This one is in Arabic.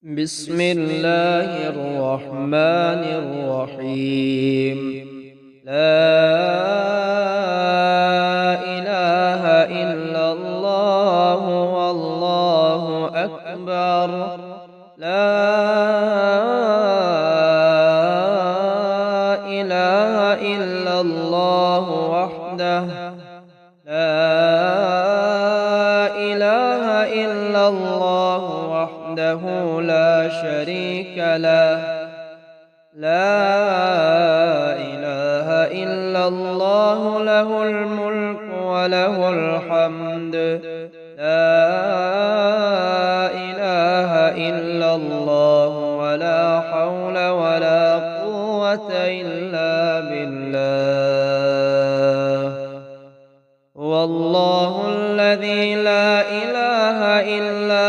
بسم الله الرحمن الرحيم. لا إله إلا الله والله أكبر. لا إله إلا الله وحده. لا إله إلا الله وحده لا شريك له. لا إله إلا الله له الملك وله الحمد. لا إله إلا الله ولا حول ولا قوة إلا بالله. هو الله الذي لا إله إلا